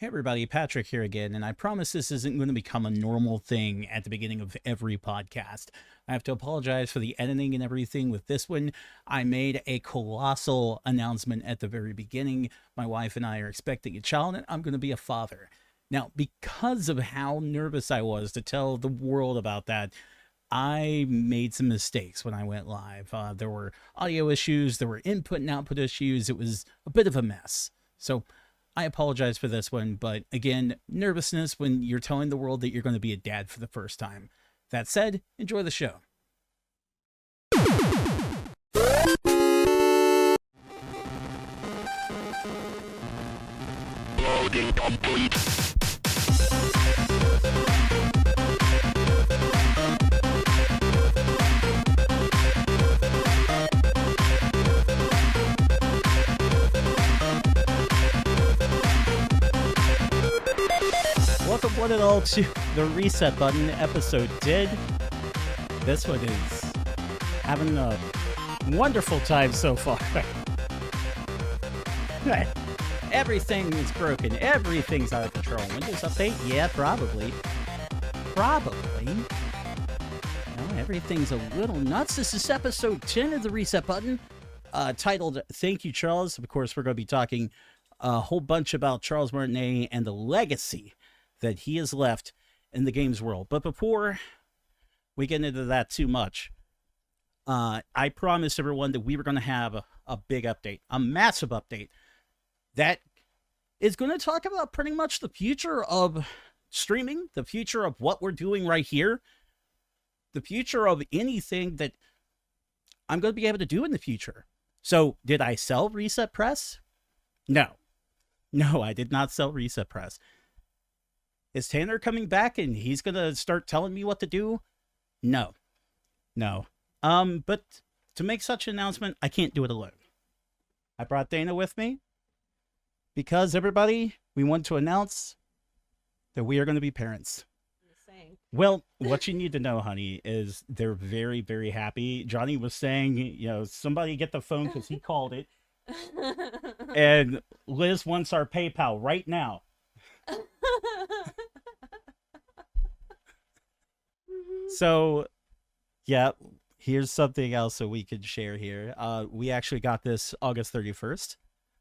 Hey everybody, Patrick here again, and I promise this isn't going to become a normal thing at the beginning of every podcast. I have to apologize for the editing and everything with this one. I made a colossal announcement at the very beginning. My wife and I are expecting a child, and I'm going to be a father. Now, because of how nervous I was to tell the world about that, I made some mistakes when I went live. There were audio issues, there were input and output issues. It was a bit of a mess. So I apologize for this one, but again, nervousness when you're telling the world that you're going to be a dad for the first time. That said, enjoy the show. Loading complete. Welcome one and all to the Reset Button, episode 10. This one is having a wonderful time so far. Everything is broken. Everything's out of control. Windows update? Yeah, probably. Probably. No, everything's a little nuts. This is episode 10 of the Reset Button, titled Thank You, Charles. Of course, we're going to be talking a whole bunch about Charles Martinet and the legacy that he has left in the games world. But before we get into that too much, I promised everyone that we were going to have a big update, a massive update that is going to talk about pretty much the future of streaming, the future of what we're doing right here, the future of anything that I'm going to be able to do in the future. So did I sell Reset Press? No, I did not sell Reset Press. Is Tanner coming back and he's going to start telling me what to do? No. But to make such an announcement, I can't do it alone. I brought Dana with me because, everybody, we want to announce that we are going to be parents. Well, what you need to know, honey, is they're very, very happy. Johnny was saying, somebody get the phone because he called it. And Liz wants our PayPal right now. So, yeah, here's something else that we could share here. We actually got this August 31st,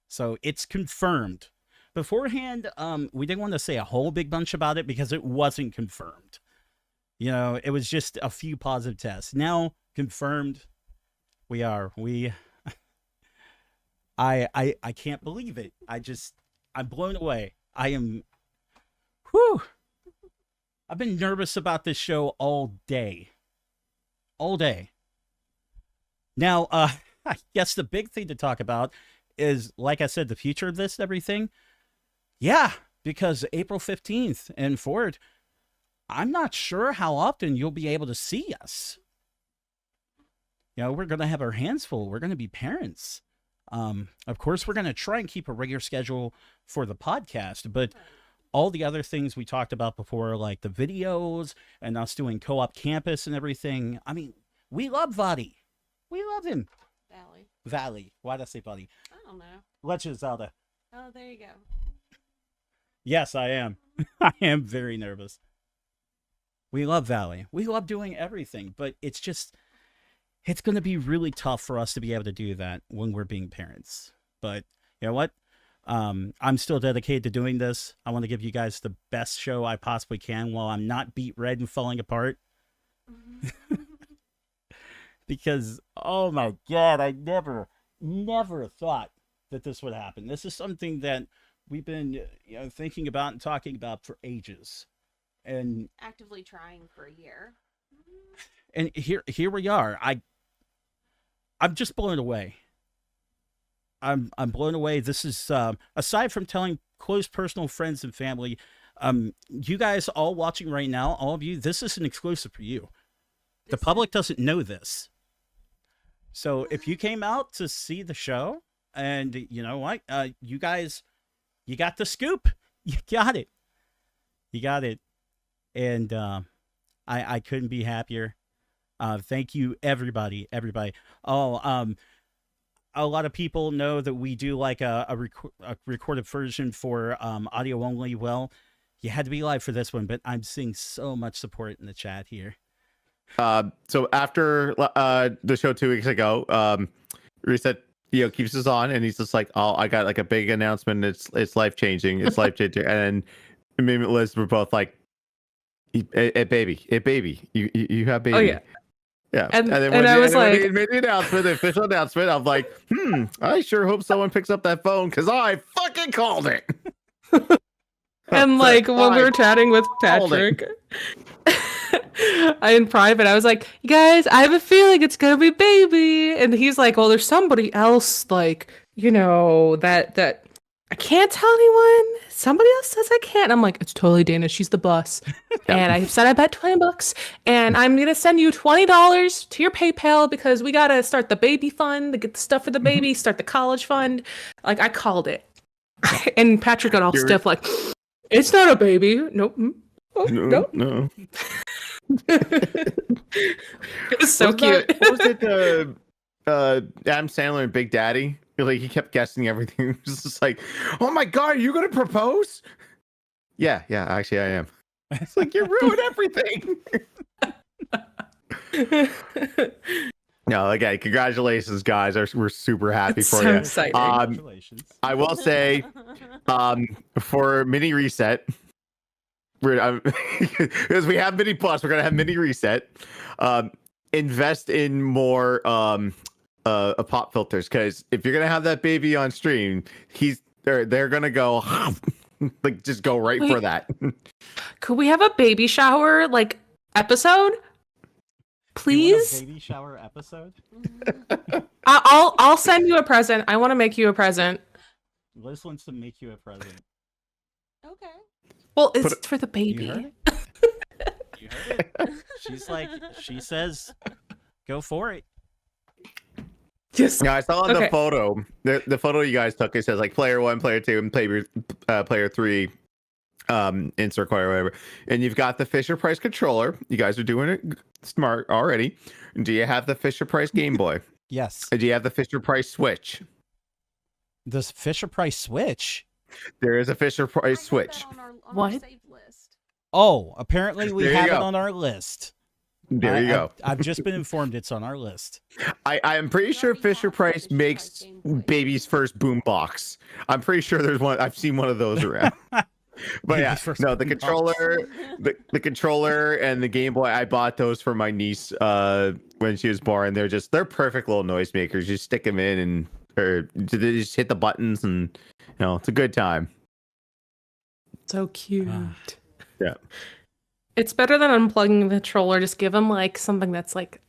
so it's confirmed. Beforehand, we didn't want to say a whole big bunch about it because it wasn't confirmed. It was just a few positive tests. Now, confirmed, I can't believe it. I'm blown away. I've been nervous about this show all day. Now, I guess the big thing to talk about is, like I said, the future of this and everything. Yeah, because April 15th and forward, I'm not sure how often you'll be able to see us. We're going to have our hands full. We're going to be parents. Of course, we're going to try and keep a regular schedule for the podcast, but all the other things we talked about before, like the videos and us doing co-op campus and everything. I mean, we love Vadi. We love him. Valley. Why did I say Buddy? I don't know. Legend of Zelda. Oh, there you go. Yes, I am. I am very nervous. We love Valley. We love doing everything, but it's going to be really tough for us to be able to do that when we're being parents. But you know what? I'm still dedicated to doing this. I want to give you guys the best show I possibly can while I'm not beat red and falling apart. Because, oh my God, I never thought that this would happen. This is something that we've been, thinking about and talking about for ages. And actively trying for a year. And here we are. I'm just blown away. I'm blown away. This is aside from telling close personal friends and family, you guys all watching right now, all of you, this is an exclusive for you. The public doesn't know this. So if you came out to see the show, and you know what, you guys, you got the scoop. You got it. And I couldn't be happier. Thank you, everybody. Oh, a lot of people know that we do like a recorded version for audio only. Well, you had to be live for this one, but I'm seeing so much support in the chat here. So after the show 2 weeks ago, Reset keeps us on, and he's just like, "Oh, I got like a big announcement. It's life changing. It's life changing." And me and Liz were both like, baby, you have baby." Oh yeah. Yeah, And then I was like, when they made the announcement, the official announcement, I'm like, I sure hope someone picks up that phone because I fucking called it. and like when we were chatting with Patrick, in private, I was like, "You guys, I have a feeling it's gonna be baby," and he's like, "Well, there's somebody else, like that I can't tell anyone. Somebody else says I can't." I'm like, "It's totally Dana. She's the boss." And I said I bet $20, and I'm gonna send you $20 to your PayPal because we gotta start the baby fund to get the stuff for the baby, start the college fund. Like I called it, and Patrick got all stiff, like, "It's not a baby. Nope. Oh, No. It was so cute. What was it? Adam Sandler and Big Daddy. Like he kept guessing everything. It was just like, "Oh my god, are you gonna propose?" Yeah, actually I am. It's like you ruined everything. No, again, congratulations, guys. We're super happy It's for so you. exciting. Congratulations. I will say, for mini reset, because we have mini plus, we're gonna have mini reset. Invest in more pop filters, because if you're gonna have that baby on stream, they're gonna go like just go right for that. Could we have a baby shower like episode? Please? Baby shower episode? I'll send you a present. I want to make you a present. Liz wants to make you a present. Okay. Well, it's for the You baby. heard it? You heard it. She says, go for it. Just Yeah, I saw on the photo, the photo you guys took, it says like player 1, player 2, and player 3 insert coin or whatever. And you've got the Fisher Price controller. You guys are doing it smart already. Do you have the Fisher Price Game Boy? Yes. And do you have the Fisher Price Switch? This Fisher Price Switch? There is a Fisher Price Switch. On What? Our save list. Oh, apparently we There you have it go. on our list. There you go. I've just been informed it's on our list. I'm pretty sure Fisher Price makes baby's first boombox. I'm pretty sure there's one. I've seen one of those around. But yeah, no, the controller, the controller and the Game Boy, I bought those for my niece when she was born. They're perfect little noisemakers. You stick them in or they just hit the buttons, and it's a good time. so cute. Yeah. It's better than unplugging the controller. Just give them like something that's like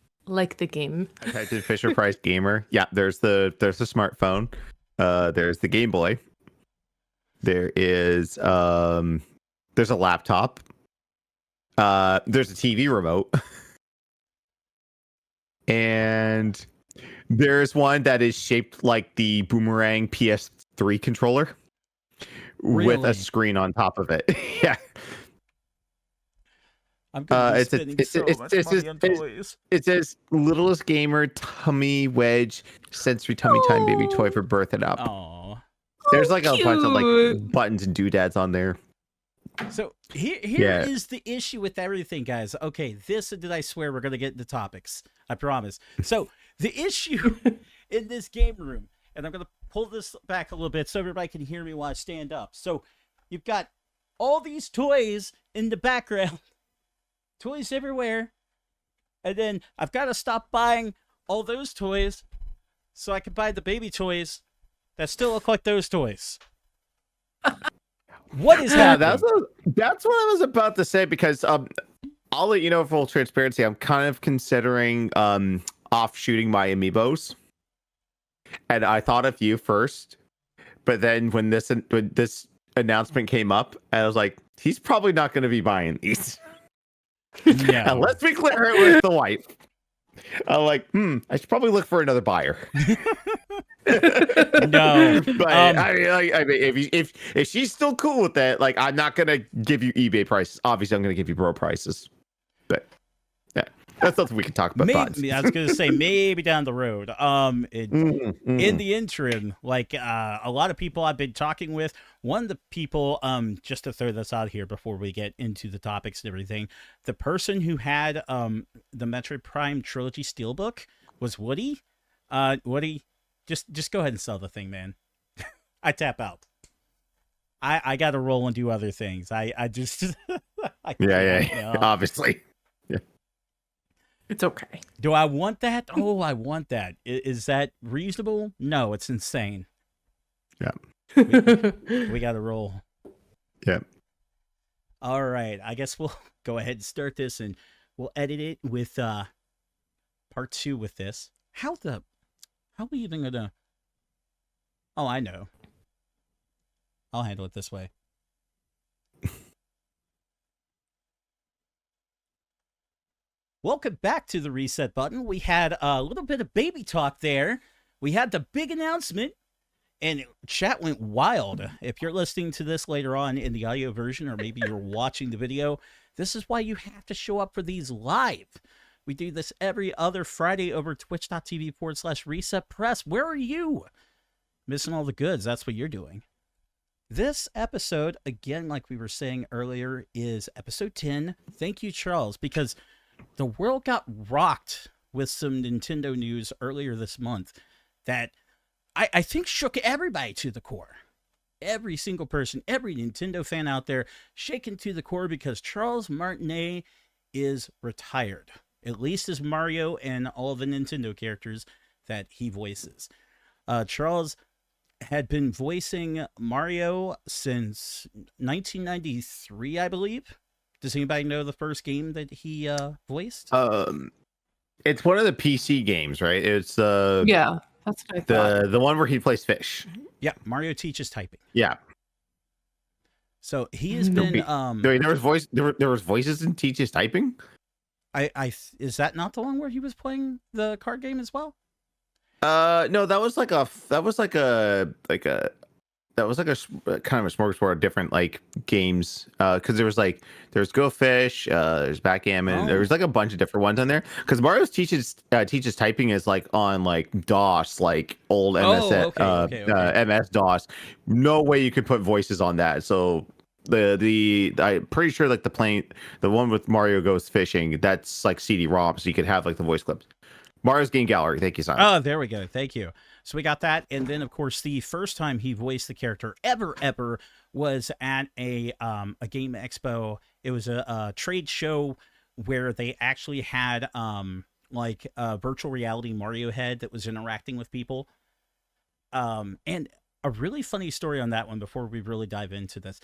the game. I typed in Fisher Price Gamer. Yeah, there's the smartphone. There's the Game Boy. There's a laptop. There's a TV remote. And there's one that is shaped like the Boomerang PS3 controller with Really? a screen on top of it. Yeah. I'm going to be It's spending so much money on toys. It says Littlest Gamer Tummy Wedge Sensory Tummy Time Baby Toy for birth and up. Aw. There's like a bunch of like cute. buttons and doodads on there. So here Yeah. is the issue with everything, guys. Okay, did I swear we're going to get into topics. I promise. So the issue in this game room, and I'm going to pull this back a little bit so everybody can hear me while I stand up. So you've got all these toys in the background, toys everywhere, and then I've got to stop buying all those toys so I can buy the baby toys that still look like those toys. What is Yeah, happening? that's what I was about to say, because I'll let you know, full transparency, I'm kind of considering offshooting my amiibos. And I thought of you first, but then when this announcement came up, I was like, he's probably not going to be buying these. Yeah. And let's be clear, it was the wife. I'm like, I should probably look for another buyer. No, But I mean, if she's still cool with that, like, I'm not gonna give you eBay prices. Obviously, I'm gonna give you bro prices. But yeah, That's something we can talk about. Maybe I was going to say maybe down the road. In the interim, like a lot of people I've been talking with, one of the people, just to throw this out here before we get into the topics and everything, the person who had the Metroid Prime Trilogy Steelbook was Woody. Woody, just go ahead and sell the thing, man. I tap out. I got to roll and do other things. I just yeah, obviously. Yeah. It's okay. Do I want that? Oh, I want that. Is that reasonable? No, it's insane. Yeah. We got to roll. Yeah. All right. I guess we'll go ahead and start this, and we'll edit it with part 2 with this. How are we even gonna? Oh, I know. I'll handle it this way. Welcome back to the reset button. We had a little bit of baby talk there. We had the big announcement, and chat went wild. If you're listening to this later on in the audio version, or maybe you're watching the video, this is why you have to show up for these live. We do this every other Friday over twitch.tv/resetpress. Where are you? Missing all the goods. That's what you're doing. This episode, again, like we were saying earlier, is episode 10. Thank you, Charles, because the world got rocked with some Nintendo news earlier this month that I think shook everybody to the core. Every single person, every Nintendo fan out there shaken to the core because Charles Martinet is retired, at least as Mario and all the Nintendo characters that he voices. Charles had been voicing Mario since 1993, I believe. Does anybody know the first game that he voiced? It's one of the PC games, right? It's Yeah, that's what I thought. the one where he plays fish. Yeah, Mario Teaches Typing. Yeah. So he has been Wait, there was voices in Teaches Typing? Is that not the one where he was playing the card game as well? No, that was like a kind of a smorgasbord of different like games. Because there's Go Fish, there's Backgammon, there was like a bunch of different ones on there. Because Mario's teaches typing is like on like DOS, like old MS MS DOS. No way you could put voices on that. So the I'm pretty sure like the one with Mario goes fishing, that's like CD-ROM, so you could have like the voice clips. Mario's Game Gallery. Thank you, Simon. Oh, there we go. Thank you. So we got that. And then, of course, the first time he voiced the character ever was at a game expo. It was a trade show where they actually had like a virtual reality Mario head that was interacting with people. And a really funny story on that one before we really dive into this.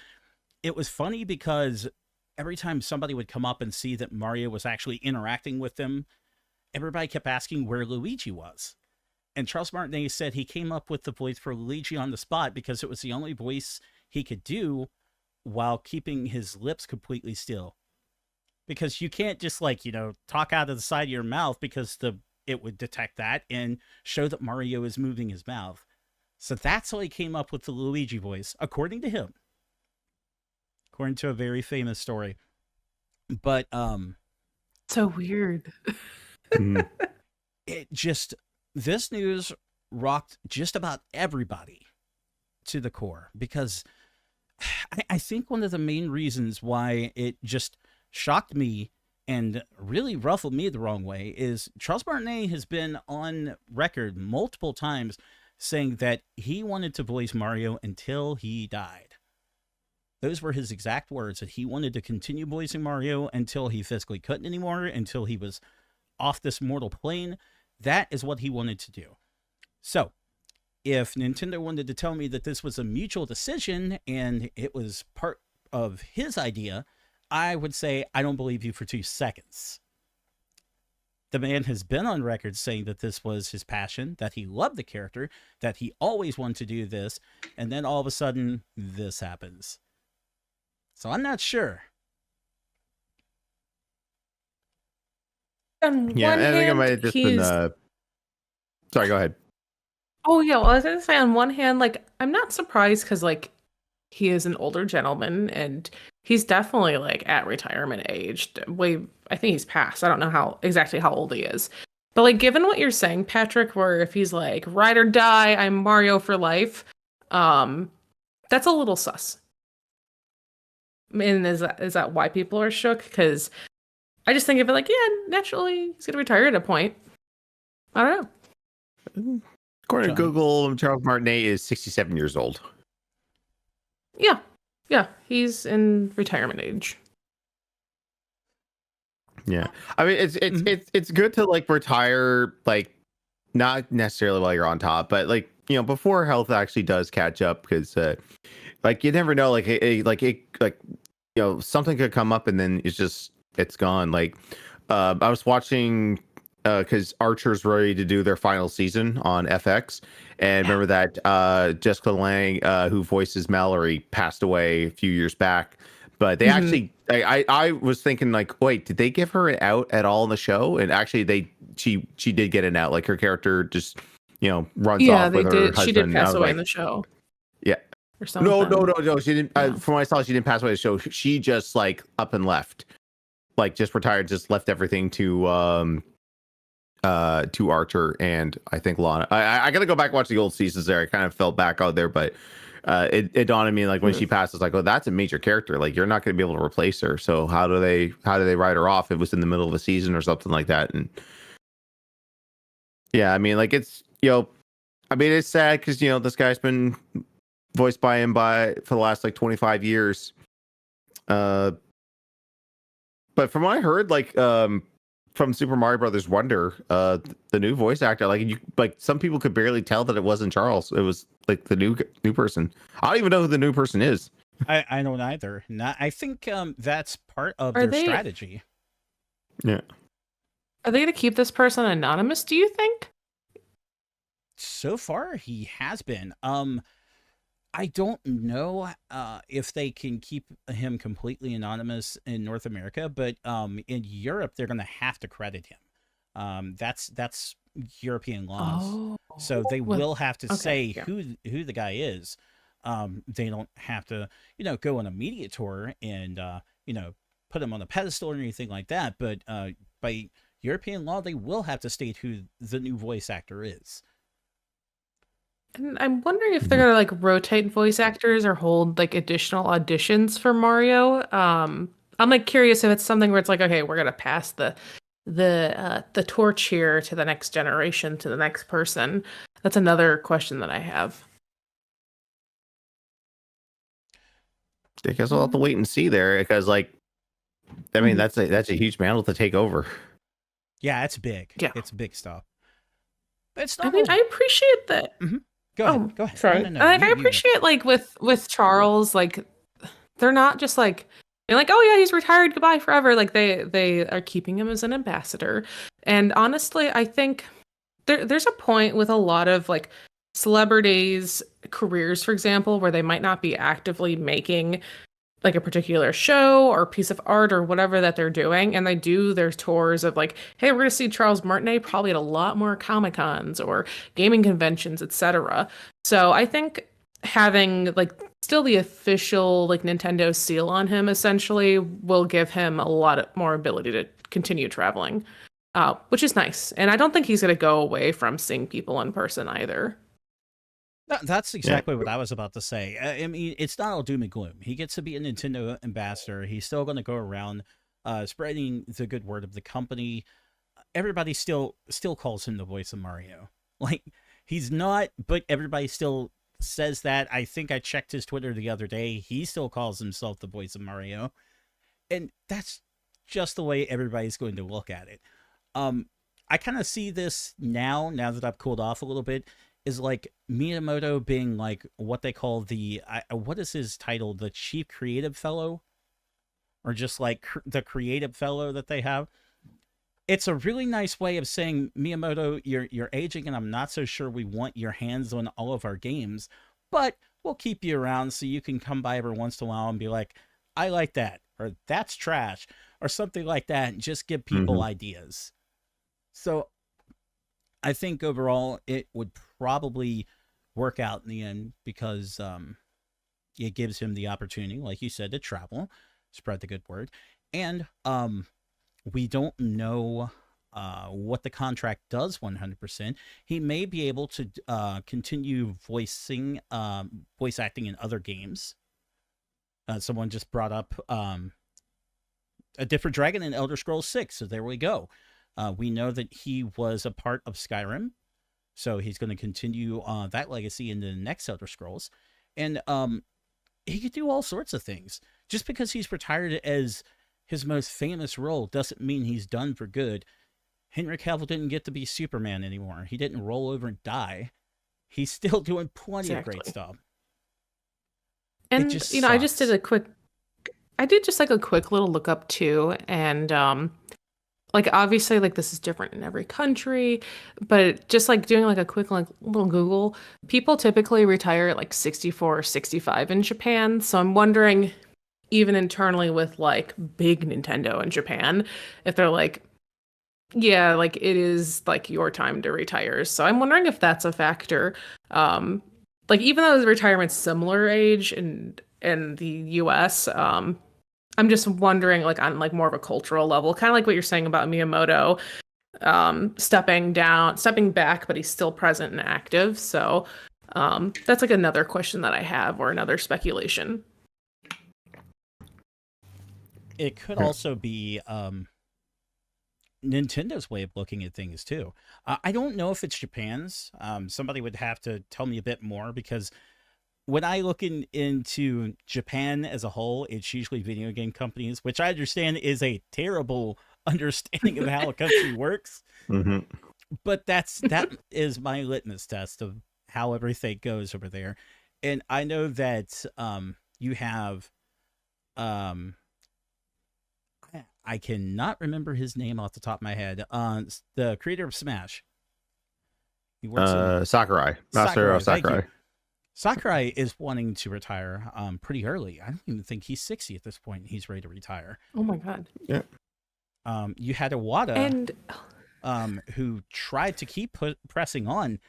It was funny because every time somebody would come up and see that Mario was actually interacting with them, everybody kept asking where Luigi was. And Charles Martinet said he came up with the voice for Luigi on the spot because it was the only voice he could do while keeping his lips completely still. Because you can't just talk out of the side of your mouth because it would detect that and show that Mario is moving his mouth. So that's how he came up with the Luigi voice, according to him. According to a very famous story. But so weird. This news rocked just about everybody to the core, because I think one of the main reasons why it just shocked me and really ruffled me the wrong way is Charles Martinet has been on record multiple times saying that he wanted to voice Mario until he died. Those were his exact words, that he wanted to continue voicing Mario until he physically couldn't anymore, until he was off this mortal plane. That is what he wanted to do. So, if Nintendo wanted to tell me that this was a mutual decision and it was part of his idea, I would say I don't believe you for 2 seconds. The man has been on record saying that this was his passion, that he loved the character, that he always wanted to do this, and then all of a sudden, this happens. So I'm not sure. On one I think it might have hand, just been. Sorry, go ahead. Oh yeah, well, I was gonna say on one hand, like I'm not surprised because like he is an older gentleman, and he's definitely like at retirement age. I think he's past. I don't know exactly how old he is. But like given what you're saying, Patrick, where if he's like ride or die, I'm Mario for life, that's a little sus. And is that why people are shook? Because I just think of it like, yeah, naturally he's gonna retire at a point. I don't know. According to Google, Charles Martinet is 67 years old. Yeah, he's in retirement age. Yeah, I mean it's good to like retire, like not necessarily while you're on top, but like before health actually does catch up, because like you never know, something could come up and then it's gone. Like I was watching because Archer's ready to do their final season on FX, and remember that Jessica Lange, who voices Mallory, passed away a few years back. But they actually, I was thinking like, wait, did they give her an out at all in the show? And actually, she did get an out. Like her character just runs off with her husband. She did pass away in the show. Yeah. Or something. No. She didn't. From what I saw, she didn't pass away in the show. She just like up and left, like just retired, just left everything to Archer and I think Lana. I gotta go back and watch the old seasons there. I kind of felt back out there, but it dawned on me like when she passed, it's like, oh, that's a major character. Like you're not gonna be able to replace her. So how do they write her off? It was in the middle of a season or something like that. And yeah, I mean, like it's I mean it's sad because this guy's been voiced by him for the last like 25 years. But from what I heard, like from Super Mario Brothers Wonder, the new voice actor, like some people could barely tell that it wasn't Charles. It was like the new person. I don't even know who the new person is. I don't either. I think that's part of their strategy. Yeah. Are they going to keep this person anonymous, do you think? So far, he has been. I don't know if they can keep him completely anonymous in North America, but in Europe they're going to have to credit him. That's European laws, so they will have to say who the guy is. They don't have to go on a media tour and put him on a pedestal or anything like that. But by European law, they will have to state who the new voice actor is. And I'm wondering if they're gonna like rotate voice actors or hold like additional auditions for Mario. I'm like curious if it's something where it's like, okay, we're gonna pass the torch here to the next generation, to the next person. That's another question that I have. I guess we'll have to wait and see there, because like, I mean, that's a huge mantle to take over. Yeah, it's big. Yeah, it's big stuff. But it's not. I mean, I appreciate that. Mm-hmm. Go ahead. Go ahead. Sorry. No, I appreciate like with Charles, like they're not just like they're like, oh yeah, he's retired, goodbye forever. Like they are keeping him as an ambassador. And honestly, I think there's a point with a lot of like celebrities' careers, for example, where they might not be actively making like a particular show or piece of art or whatever that they're doing, and they do their tours of like, hey, we're gonna see Charles Martinet probably at a lot more Comic-Cons or gaming conventions, etc. So I think having like still the official like Nintendo seal on him essentially will give him a lot more ability to continue traveling, which is nice. And I don't think he's gonna go away from seeing people in person either. That's exactly what I was about to say. I mean, it's not all doom and gloom. He gets to be a Nintendo ambassador. He's still going to go around spreading the good word of the company. Everybody still calls him the voice of Mario. Like, he's not, but everybody still says that. I think I checked his Twitter the other day. He still calls himself the voice of Mario. And that's just the way everybody's going to look at it. I kind of see this now that I've cooled off a little bit, is like Miyamoto being like what they call what is his title? The Chief Creative Fellow? Or just like the Creative Fellow that they have? It's a really nice way of saying, Miyamoto, you're aging and I'm not so sure we want your hands on all of our games, but we'll keep you around so you can come by every once in a while and be like, I like that, or that's trash, or something like that, and just give people ideas. So I think overall it would probably work out in the end, because it gives him the opportunity, like you said, to travel, spread the good word. And we don't know what the contract does 100%. He may be able to continue voice acting in other games. Someone just brought up a different dragon in Elder Scrolls 6, so there we go. We know that he was a part of Skyrim, so he's going to continue that legacy into the next Elder Scrolls. And he could do all sorts of things. Just because he's retired as his most famous role doesn't mean he's done for good. Henry Cavill didn't get to be Superman anymore. He didn't roll over and die. He's still doing plenty of great stuff. And I just did a quick little look up too, and like obviously like this is different in every country, but just like doing like a quick like little Google, people typically retire at like 64 or 65 in Japan. So I'm wondering, even internally with like big Nintendo in Japan, if they're like, yeah, like it is like your time to retire. So I'm wondering if that's a factor. Like even though the retirement's similar age in the US, I'm just wondering, like on like more of a cultural level, kind of like what you're saying about Miyamoto, stepping back, but he's still present and active. So that's like another question that I have, or another speculation. It could also be Nintendo's way of looking at things too. I don't know if it's Japan's. Somebody would have to tell me a bit more, because when I look into Japan as a whole, it's usually video game companies, which I understand is a terrible understanding of how a country works. Mm-hmm. But that is my litmus test of how everything goes over there. And I know that you have I cannot remember his name off the top of my head. The creator of Smash. He works Sakurai. Master Sakurai. Sakurai is wanting to retire pretty early. I don't even think he's 60 at this point. He's ready to retire. Oh my god. Yeah. You had Iwata, who tried to keep pressing on,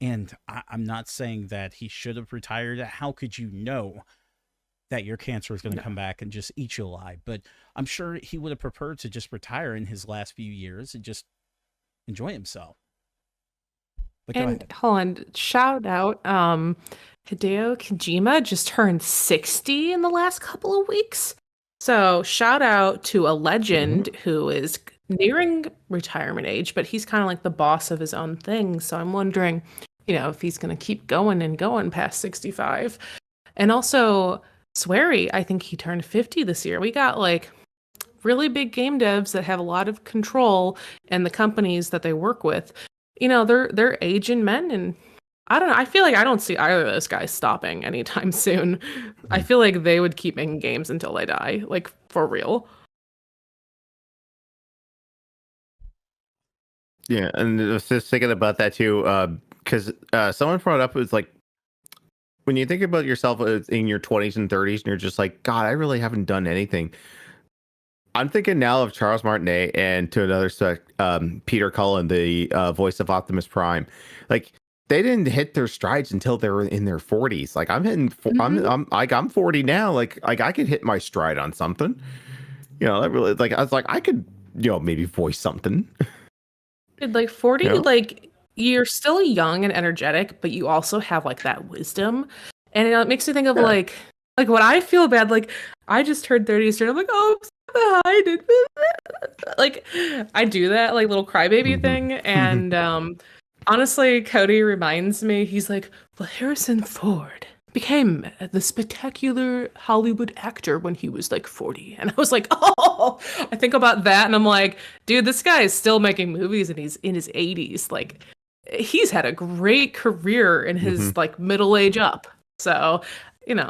and I'm not saying that he should have retired. How could you know that your cancer is going to come back and just eat you alive? But I'm sure he would have preferred to just retire in his last few years and just enjoy himself. But and hold on, shout out, Hideo Kojima just turned 60 in the last couple of weeks. So shout out to a legend who is nearing retirement age, but he's kind of like the boss of his own thing. So I'm wondering, if he's going to keep going and going past 65. And also Swery, I think he turned 50 this year. We got like really big game devs that have a lot of control, and the companies that they work with, they're aging men, and I don't know. I feel like I don't see either of those guys stopping anytime soon. I feel like they would keep making games until they die, like for real. Yeah, and I was just thinking about that too, because someone brought up, it was like, when you think about yourself in your 20s and 30s, and you're just like, God, I really haven't done anything. I'm thinking now of Charles Martinet, and to another aspect, Peter Cullen, the voice of Optimus Prime. Like, they didn't hit their strides until they were in their 40s. Like, I'm hitting, I'm 40 now. Like I could hit my stride on something. That really, like, I was like, I could, maybe voice something. Like 40, like you're still young and energetic, but you also have like that wisdom, and it makes me think of like when I feel bad, like I just turned 30 yesterday. I'm like, oh, I'm so behind. Like I do that like little crybaby thing, and honestly, Cody reminds me. He's like, well, Harrison Ford became the spectacular Hollywood actor when he was like 40, and I was like, oh, I think about that, and I'm like, dude, this guy is still making movies, and he's in his 80s. Like, he's had a great career in his like middle age up. So,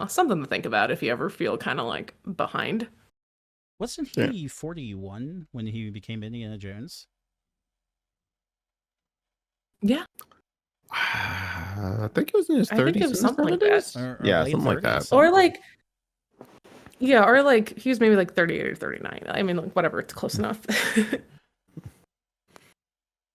something to think about if you ever feel kind of like behind. Wasn't he 41 when he became Indiana Jones? Yeah. I think it was in his 30s. I think it was something like that. Or yeah, late something like 30s, that. something. Or like, yeah, or like he was maybe like 38 or 39. I mean, like whatever, it's close enough.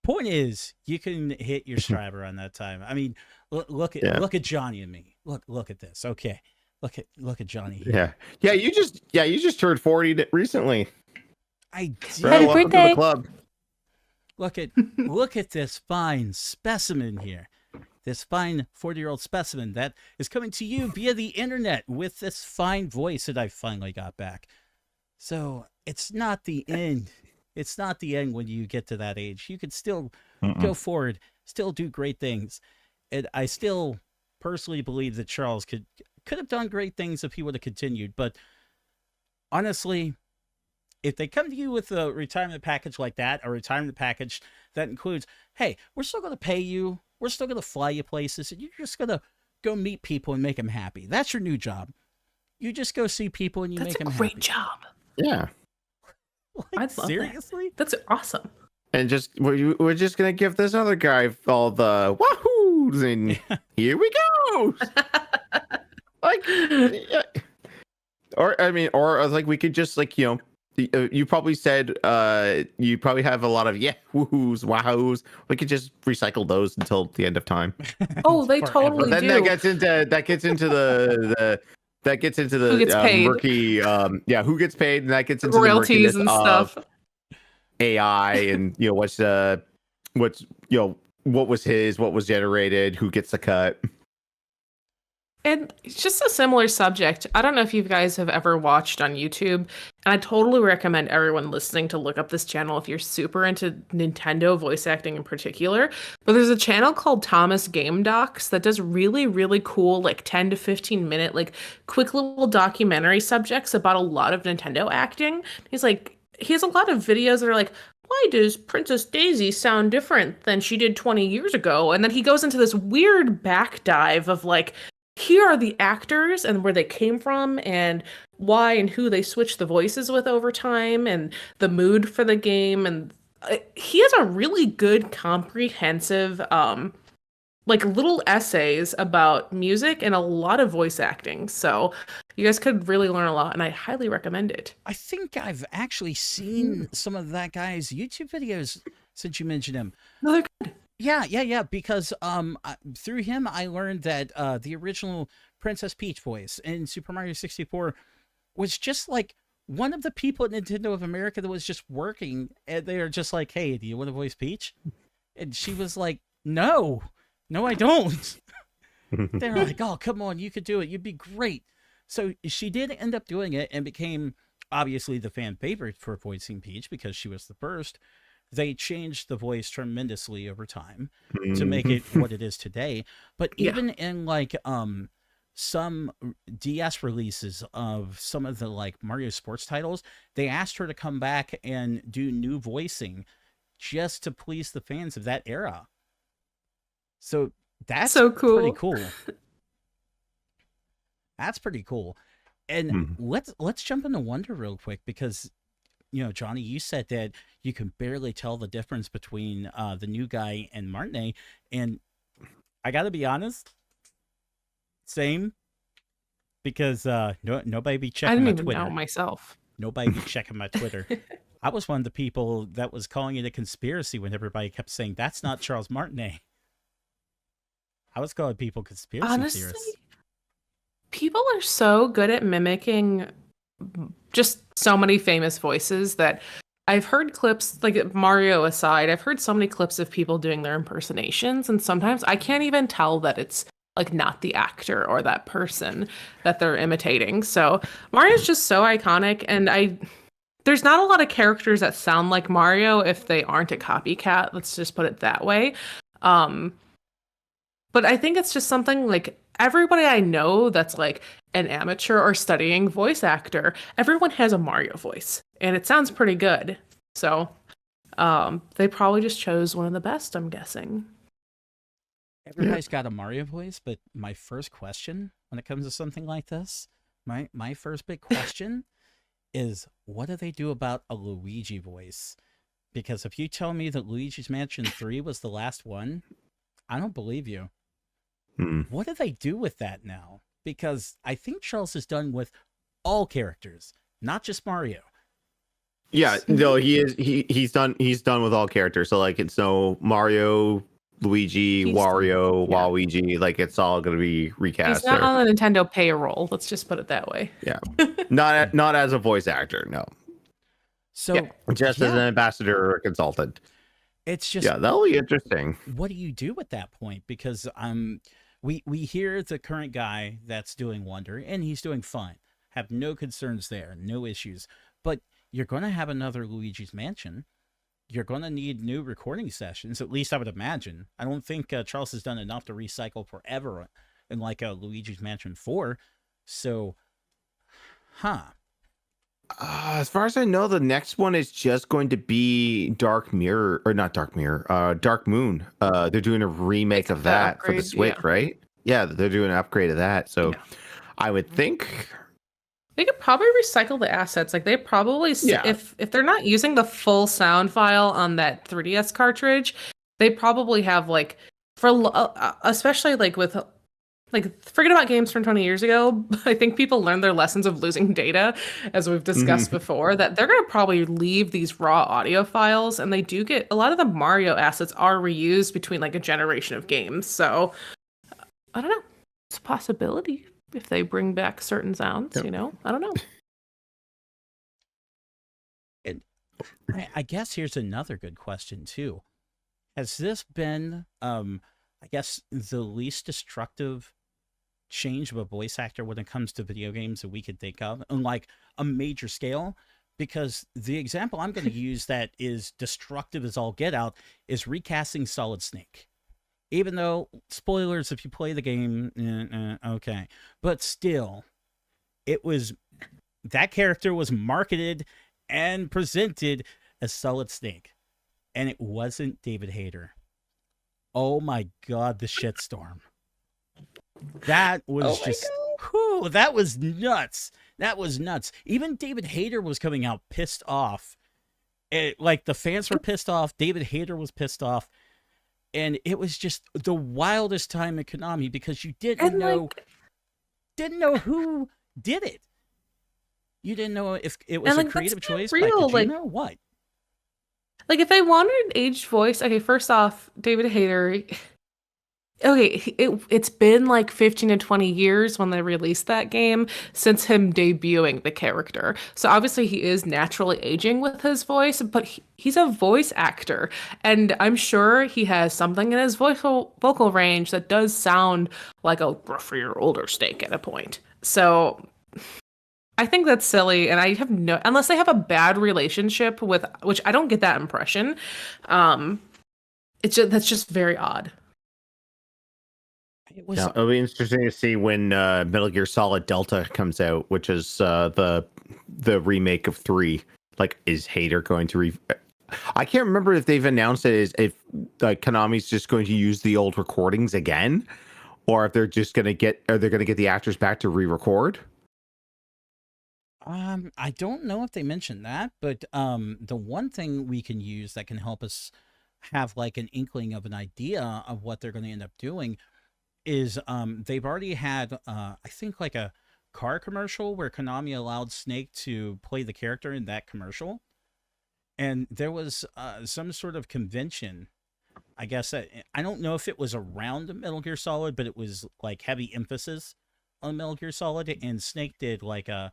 Point is, you can hit your stride around that time. I mean, look at Johnny and me. Look at this. Okay, Look at Johnny here. Yeah. You just turned 40 recently. I Bro, did. welcome to the club. Look at this fine specimen here. This fine 40-year-old specimen that is coming to you via the internet with this fine voice that I finally got back. So it's not the end. It's not the end when you get to that age. You can still go forward, still do great things. And I still personally believe that Charles could have done great things if he would have continued. But honestly, if they come to you with a retirement package like that, a retirement package that includes, hey, we're still going to pay you, we're still going to fly you places, and you're just going to go meet people and make them happy. That's your new job. You just go see people and you make them happy. That's a great job. Yeah. Like, seriously? That's awesome. And we're just gonna give this other guy all the wahoos, and here we go. Like, yeah. or like we could just like you probably said you probably have a lot of woohoos, wahoos. We could just recycle those until the end of time. Oh, they totally then do. that gets into the Who gets paid? murky who gets paid, and that gets into royalties the and stuff. AI and what was generated, who gets the cut. And it's just a similar subject. I don't know if you guys have ever watched on YouTube, and I totally recommend everyone listening to look up this channel if you're super into Nintendo voice acting in particular. But there's a channel called Thomas Game Docs that does really, really cool, like 10 to 15 minute, like quick little documentary subjects about a lot of Nintendo acting. He has a lot of videos that are like, why does Princess Daisy sound different than she did 20 years ago? And then he goes into this weird back dive of like, here are the actors and where they came from and why and who they switched the voices with over time and the mood for the game. And he has a really good comprehensive like little essays about music and a lot of voice acting. So you guys could really learn a lot, and I highly recommend it. I think I've actually seen some of that guy's YouTube videos since you mentioned him. No, they're good. Yeah, because through him I learned that the original Princess Peach voice in Super Mario 64 was just like one of the people at Nintendo of America that was just working, and they were just like, hey, do you want to voice Peach? And she was like, no, I don't. They were like, oh, come on, you could do it. You'd be great. So she did end up doing it and became obviously the fan favorite for voicing Peach because she was the first. They changed the voice tremendously over time to make it what it is today. But even in like some DS releases of some of the like Mario sports titles, they asked her to come back and do new voicing just to please the fans of that era. So that's so cool. Pretty cool. That's pretty cool. And let's jump into Wonder real quick because Johnny, you said that you can barely tell the difference between the new guy and Martinet, and I gotta be honest, same, because nobody be checking my Twitter. I didn't even know myself. Nobody be checking my Twitter. I was one of the people that was calling it a conspiracy when everybody kept saying that's not Charles Martinet. I was calling people conspiracy theorists. People are so good at mimicking just so many famous voices that I've heard clips, like Mario aside, I've heard so many clips of people doing their impersonations, and sometimes I can't even tell that it's like not the actor or that person that they're imitating. So Mario's just so iconic, and there's not a lot of characters that sound like Mario if they aren't a copycat. Let's just put it that way. But I think it's just something like everybody I know that's like an amateur or studying voice actor, everyone has a Mario voice and it sounds pretty good. So they probably just chose one of the best, I'm guessing. Everybody's got a Mario voice, but my first question when it comes to something like this, my first big question is, what do they do about a Luigi voice? Because if you tell me that Luigi's Mansion 3 was the last one, I don't believe you. What do they do with that now? Because I think Charles is done with all characters, not just Mario. Yeah, no, he's done with all characters. So like it's no Mario Luigi, He's- Wario, yeah. Waluigi. Like it's all gonna be recast. He's not there. on the Nintendo payroll. Let's just put it that way. Yeah, not as a voice actor. No, So just as an ambassador or a consultant. it's just That'll be interesting. what do you do at that point? Because we hear the current guy that's doing Wonder, and he's doing fine. Have no concerns there, no issues. But you're going to have another Luigi's Mansion. You're going to need new recording sessions. At least I would imagine. I don't think Charles has done enough to recycle forever in like a Luigi's Mansion 4. So, As far as I know, the next one is just going to be Dark Mirror, or not Dark Mirror, Dark Moon. They're doing a remake of that for the upgrade, Switch, right? Yeah, they're doing an upgrade of that. So I would think They could probably recycle the assets. Like they probably, Yeah. if they're not using the full sound file on that 3DS cartridge, they probably have like especially like with like forget about games from 20 years ago. I think people learned their lessons of losing data, as we've discussed before. That they're gonna probably leave these raw audio files, and they do get a lot of the Mario assets are reused between like a generation of games. So I don't know. It's a possibility. If they bring back certain sounds, you know, I don't know. and I guess here's another good question too. Has this been, I guess, the least destructive change of a voice actor when it comes to video games that we could think of on like a major scale? Because the example I'm going to use that is destructive as all get out is recasting Solid Snake. Even though, spoilers, if you play the game, okay. But still, that character was marketed and presented as Solid Snake. And it wasn't David Hayter. Oh my God, the shitstorm. That was that was nuts. That was nuts. Even David Hayter was coming out pissed off. Like the fans were pissed off. David Hayter was pissed off. And it was just the wildest time in Konami because you didn't know who did it. You didn't know if it was a creative choice by Kojima or what. Like if they wanted an aged voice, okay, first off, David Hayter. Okay, it's been like 15 to 20 years when they released that game since him debuting the character. So obviously he is naturally aging with his voice, but he's a voice actor. And I'm sure he has something in his vocal range that does sound like a gruffier, older Snake at a point. So I think that's silly. And I have unless they have a bad relationship with, which I don't get that impression. That's just very odd. It'll be interesting to see when Metal Gear Solid Delta comes out, which is the remake of 3. Like, is Hayter going to I can't remember if they've announced it if Konami's just going to use the old recordings again, or if they're just going to get the actors back to re-record. I don't know if they mentioned that, but the one thing we can use that can help us have like an inkling of an idea of what they're going to end up doing is they've already had I think like a car commercial where Konami allowed Snake to play the character in that commercial, and there was some sort of convention, I guess. I don't know if it was around Metal Gear Solid, but it was like heavy emphasis on Metal Gear Solid, and Snake did like a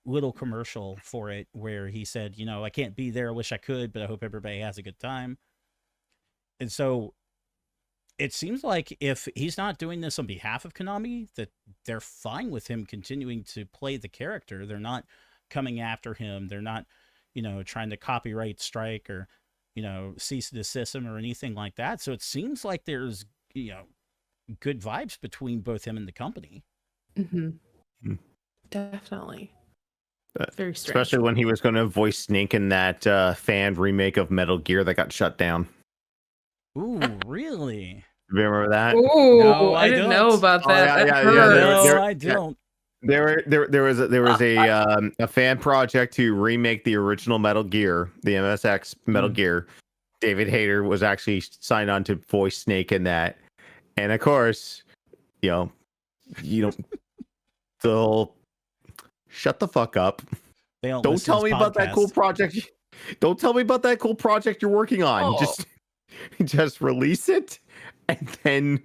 little commercial for it where he said, you know, I can't be there, I wish I could, but I hope everybody has a good time. And so it seems like if he's not doing this on behalf of Konami, that they're fine with him continuing to play the character. They're not coming after him. They're not, you know, trying to copyright strike or, you know, cease and desist him or anything like that. So it seems like there's, you know, good vibes between both him and the company. Mm-hmm. Definitely. Very strange. Especially when he was going to voice Snake in that fan remake of Metal Gear that got shut down. Ooh, really? You remember that? Ooh, No, I didn't know about that. No, I don't. There was a fan project to remake the original Metal Gear, the MSX Metal Gear. David Hayter was actually signed on to voice Snake in that, and of course, you don't. They'll shut the fuck up. Don't tell me about that cool project. Don't tell me about that cool project you're working on. Oh. just release it and then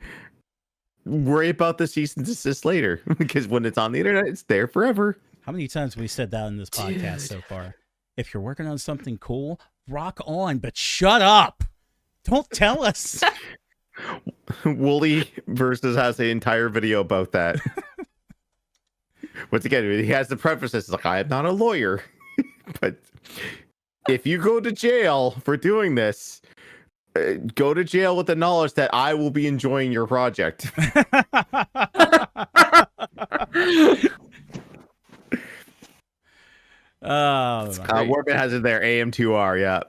worry about the cease and desist later. Because when it's on the internet, it's there forever. How many times have we said that in this podcast so far? If you're working on something cool, rock on, but shut up. Don't tell us. Wooly versus has an entire video about that. Once again, he has the preface. It's like, I am not a lawyer, but if you go to jail for doing this, go to jail with the knowledge that I will be enjoying your project. Warbit has it there, AM2R, yeah.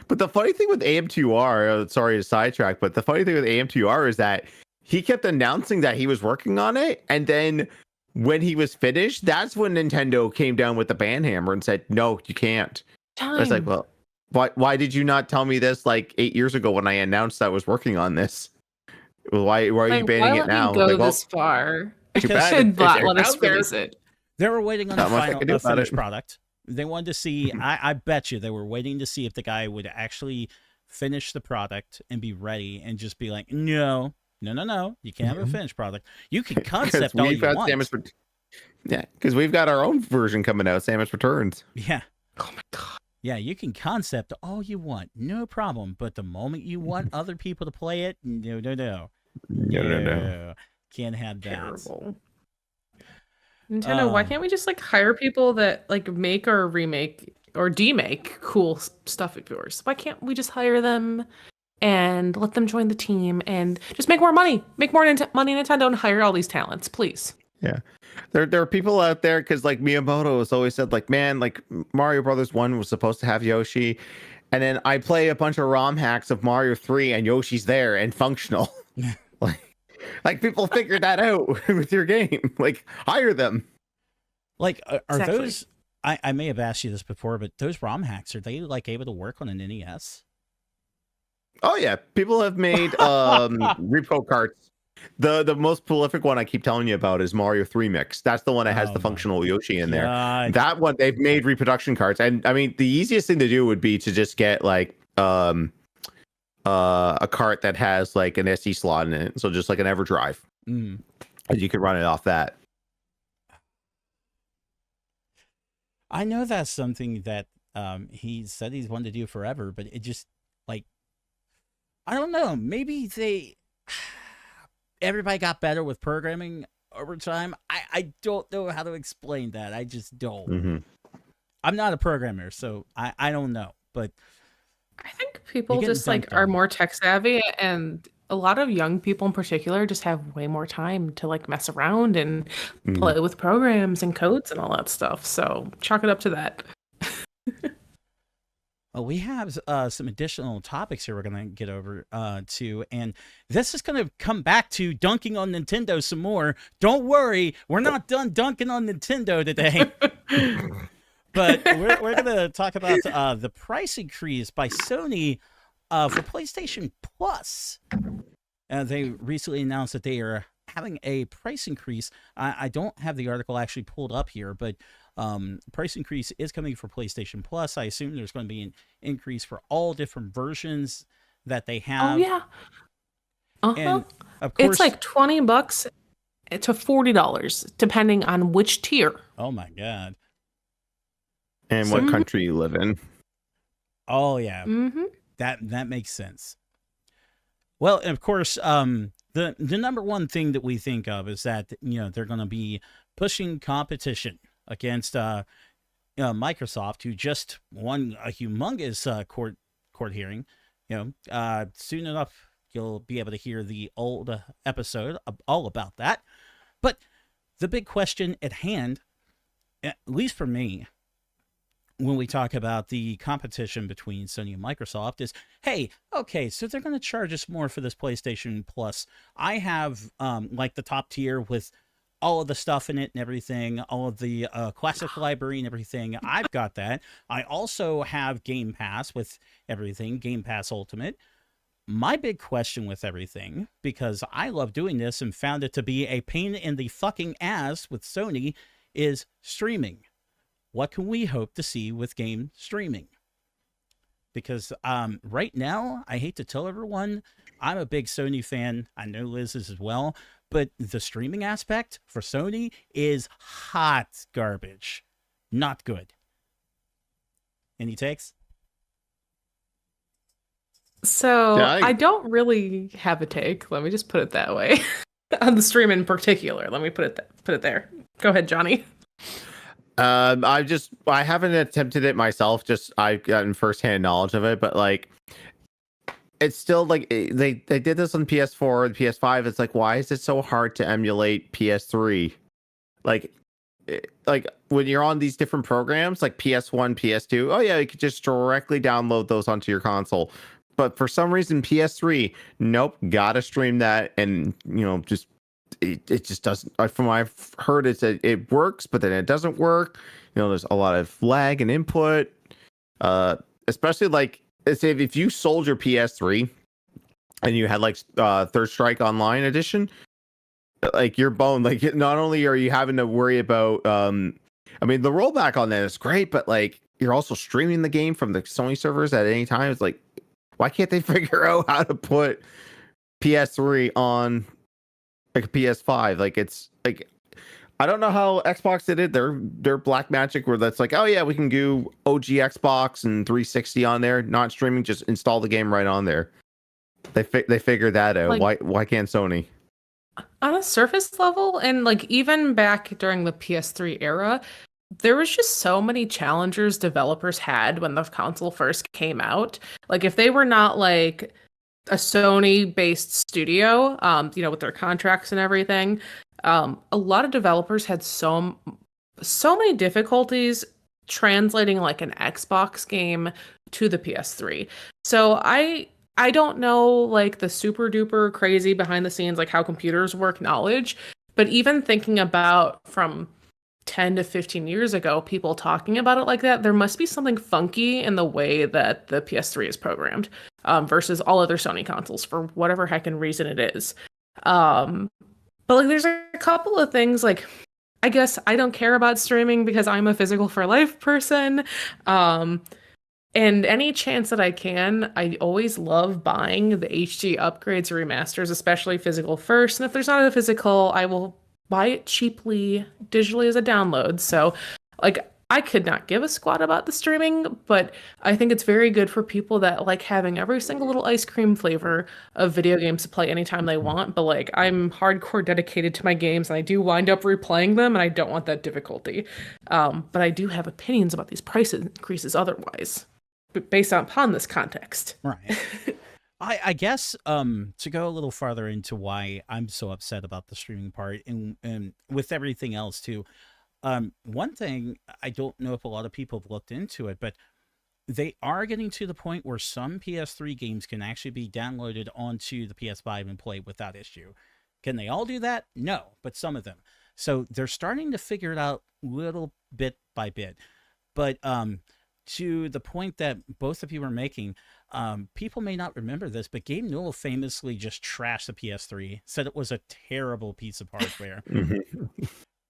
But the funny thing with AM2R, sorry to sidetrack, but the funny thing with AM2R is that he kept announcing that he was working on it, and then when he was finished, that's when Nintendo came down with the ban hammer and said, no, you can't. I was like, well, why did you not tell me this like 8 years ago when I announced I was working on this? Well, why are you banning it now? Go like, well, this far. too bad. Should not let us finish it. They were waiting on the final finished it. product. They wanted to see, I bet you they were waiting to see if the guy would actually finish the product and be ready and just be like, no, you can't have a finished product. You can concept all you want. Yeah, because we've got our own version coming out, Samus Returns. Yeah. Oh my god. Yeah, you can concept all you want, no problem. But the moment you want other people to play it, no. Can't have that. Terrible. Nintendo, why can't we just like hire people that like make or remake or demake cool stuff of yours? Why can't we just hire them and let them join the team and just make more money, money, Nintendo, and hire all these talents, please? Yeah, there are people out there because like Miyamoto has always said, like, man, like Mario Brothers 1 was supposed to have Yoshi, and then I play a bunch of ROM hacks of Mario 3 and Yoshi's there and functional. Like people figured that out with your game. Like, hire them. Like, are those? I may have asked you this before, but those ROM hacks, are they like able to work on an NES? Oh yeah, people have made repo carts. The most prolific one I keep telling you about is Mario 3 Mix. That's the one that has the functional Yoshi in there. That one, they've made reproduction carts, and I mean the easiest thing to do would be to just get like a cart that has like an SD slot in it, so just like an EverDrive, and you can run it off that. I know that's something that he said he's wanted to do forever, but it just like, I don't know, maybe everybody got better with programming over time. I don't know how to explain that. I just don't. I'm not a programmer, so I don't know, but I think people just like are more tech savvy, and a lot of young people in particular just have way more time to like mess around and play with programs and codes and all that stuff. So chalk it up to that. Well, we have some additional topics here we're going to get over to, and this is going to come back to dunking on Nintendo some more. Don't worry, we're not done dunking on Nintendo today. But we're going to talk about the price increase by Sony for PlayStation Plus. They recently announced that they are having a price increase. I don't have the article actually pulled up here, but price increase is coming for PlayStation Plus. I assume there's going to be an increase for all different versions that they have. Oh, yeah. And of course, it's like $20 to $40, depending on which tier. Oh, my God. And what country you live in. Oh, yeah. That makes sense. Well, of course, the number one thing that we think of is that, they're going to be pushing competition against Microsoft, who just won a humongous court hearing. Soon enough, you'll be able to hear the old episode all about that. But the big question at hand, at least for me, when we talk about the competition between Sony and Microsoft is, hey, okay, so they're going to charge us more for this PlayStation Plus. I have like the top tier with all of the stuff in it and everything, all of the classic library and everything. I've got that. I also have Game Pass with everything, Game Pass Ultimate. My big question with everything, because I love doing this and found it to be a pain in the fucking ass with Sony, is streaming. What can we hope to see with game streaming? because right now, I hate to tell everyone, I'm a big Sony fan. I know Liz is as well, but the streaming aspect for Sony is hot garbage. Not good. Any takes? So Yeah, I don't really have a take. Let me just put it that way. On the stream in particular, let me put it there. Go ahead, Johnny. I haven't attempted it myself. Just I've gotten firsthand knowledge of it, but like, it's still like they did this on PS4 and PS5. It's like, why is it so hard to emulate PS3? Like when you're on these different programs like PS1, PS2, oh yeah, you could just directly download those onto your console. But for some reason, PS3, nope, gotta stream that, and just it just doesn't. From what I've heard, it works, but then it doesn't work. There's a lot of lag and input, especially like say if you sold your PS3 and you had like Third Strike Online Edition, like your bone, like not only are you having to worry about, I mean the rollback on that is great, but like you're also streaming the game from the Sony servers at any time. It's like, why can't they figure out how to put PS3 on like a PS5? Like it's like, I don't know how Xbox did it. They're black magic where that's like, oh yeah, we can do OG Xbox and 360 on there, not streaming, just install the game right on there. They figured that out. Like, why can't Sony? On a surface level, and like even back during the PS3 era, there was just so many challengers developers had when the console first came out. Like if they were not like a Sony-based studio, with their contracts and everything, a lot of developers had so many difficulties translating like an Xbox game to the PS3. So I don't know like the super duper crazy behind the scenes like how computers work knowledge, but even thinking about from 10 to 15 years ago, people talking about it like that, there must be something funky in the way that the PS3 is programmed versus all other Sony consoles for whatever heckin' reason it is. But like there's a couple of things like, I guess I don't care about streaming because I'm a physical for life person. And any chance that I can, I always love buying the HD upgrades or remasters, especially physical first. And if there's not a physical, I will buy it cheaply digitally as a download. So like I could not give a squat about the streaming, but I think it's very good for people that like having every single little ice cream flavor of video games to play anytime they want. But like I'm hardcore dedicated to my games and I do wind up replaying them and I don't want that difficulty. But I do have opinions about these price increases otherwise, based upon this context. Right. I guess to go a little farther into why I'm so upset about the streaming part and with everything else too. One thing, I don't know if a lot of people have looked into it, but they are getting to the point where some PS3 games can actually be downloaded onto the PS5 and played without issue. Can they all do that? No, but some of them. So they're starting to figure it out little bit by bit. But to the point that both of you were making, people may not remember this, but Gabe Newell famously just trashed the PS3, said it was a terrible piece of hardware.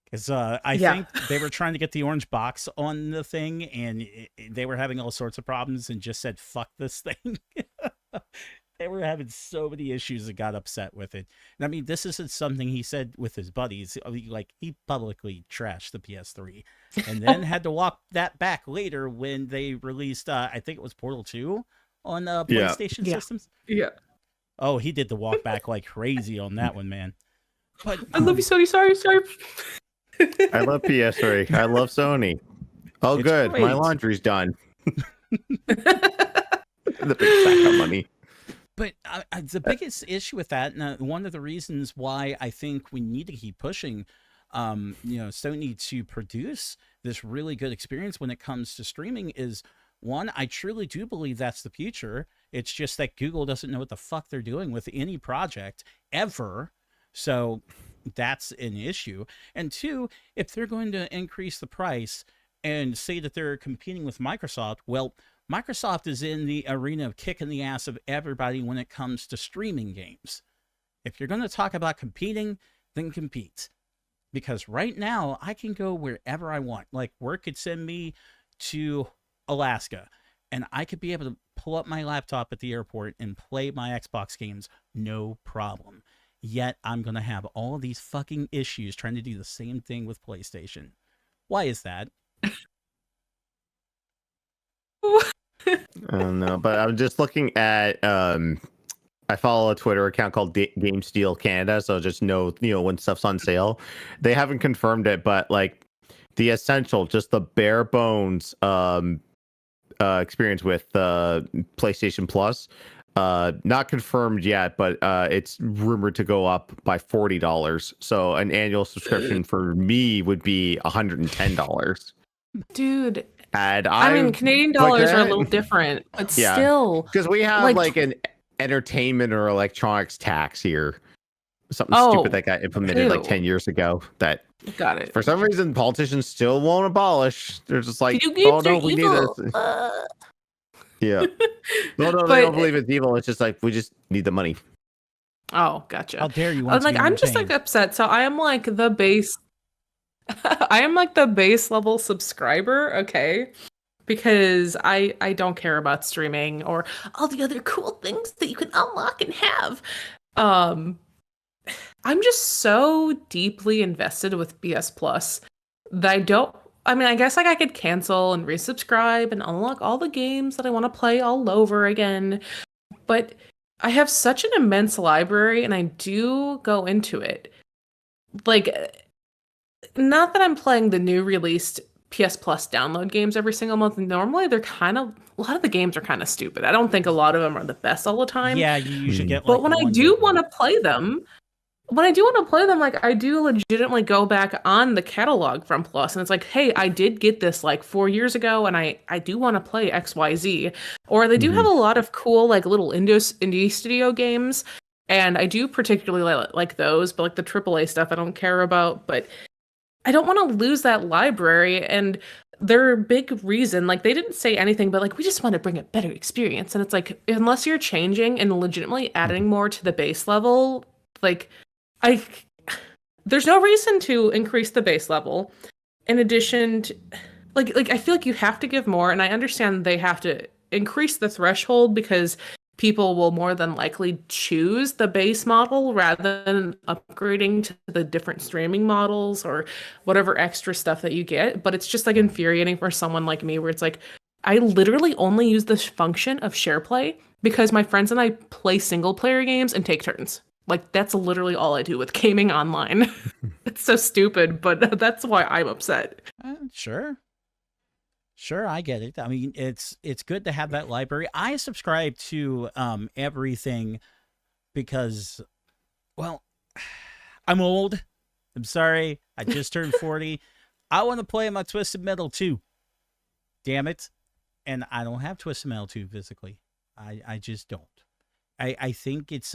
Because I think they were trying to get the orange box on the thing, and they were having all sorts of problems and just said, fuck this thing. They were having so many issues and got upset with it. And I mean, this isn't something he said with his buddies. Like, he publicly trashed the PS3 and then had to walk that back later when they released, I think it was Portal 2 on PlayStation systems. Yeah. Oh, he did the walk back like crazy on that one, man. But I love you, Sony. Sorry. I love PS3. I love Sony. Oh, It's good. great. My laundry's done. The big sack of money. But the biggest issue with that, and one of the reasons why I think we need to keep pushing, Sony to produce this really good experience when it comes to streaming is, one, I truly do believe that's the future. It's just that Google doesn't know what the fuck they're doing with any project ever. So that's an issue. And two, if they're going to increase the price and say that they're competing with Microsoft, well, Microsoft is in the arena of kicking the ass of everybody when it comes to streaming games. If you're going to talk about competing, then compete. Because right now, I can go wherever I want. Like, work could send me to Alaska, and I could be able to pull up my laptop at the airport and play my Xbox games, no problem. Yet I'm going to have all these fucking issues trying to do the same thing with PlayStation. Why is that? I don't know, but I'm just looking at I follow a Twitter account called Game Steal Canada, so just know when stuff's on sale. They haven't confirmed it, but like the essential, just the bare bones experience with PlayStation Plus, not confirmed yet, but it's rumored to go up by $40. So an annual subscription for me would be $110. Dude, And I mean, Canadian dollars are a little different, but still, because we have like an entertainment or electronics tax here, something stupid that got implemented like 10 years ago that got it. For some reason, politicians still won't abolish. They're just like, oh no, we need this. Yeah. No, they don't believe it's evil. It's just like, we just need the money. Oh, gotcha. How dare you? I'm just like upset. So I am like the base. I am like the base level subscriber, okay? Because I don't care about streaming or all the other cool things that you can unlock and have. I'm just so deeply invested with BS Plus that I guess like I could cancel and resubscribe and unlock all the games that I want to play all over again. But I have such an immense library and I do go into it. Like, not that I'm playing the new released PS Plus download games every single month. Normally, a lot of the games are kind of stupid. I don't think a lot of them are the best all the time. Yeah, you usually get. But when I do want to play them, like I do legitimately go back on the catalog from Plus, and it's like, hey, I did get this like 4 years ago, and I do want to play XYZ. Or they do have a lot of cool like little indie studio games, and I do particularly like those. But like the AAA stuff, I don't care about. But I don't want to lose that library, and their big reason, like they didn't say anything, but like we just want to bring a better experience. And it's like, unless you're changing and legitimately adding more to the base level, like there's no reason to increase the base level. In addition to, like I feel like you have to give more, and I understand they have to increase the threshold because people will more than likely choose the base model rather than upgrading to the different streaming models or whatever extra stuff that you get. But it's just like infuriating for someone like me where it's like, I literally only use the function of share play because my friends and I play single player games and take turns. Like that's literally all I do with gaming online. It's so stupid, but that's why I'm upset. Sure, I get it. I mean, it's good to have that library. I subscribe to everything because, well, I'm old. I'm sorry. I just turned 40. I want to play my Twisted Metal 2. Damn it. And I don't have Twisted Metal 2 physically. I just don't. I think it's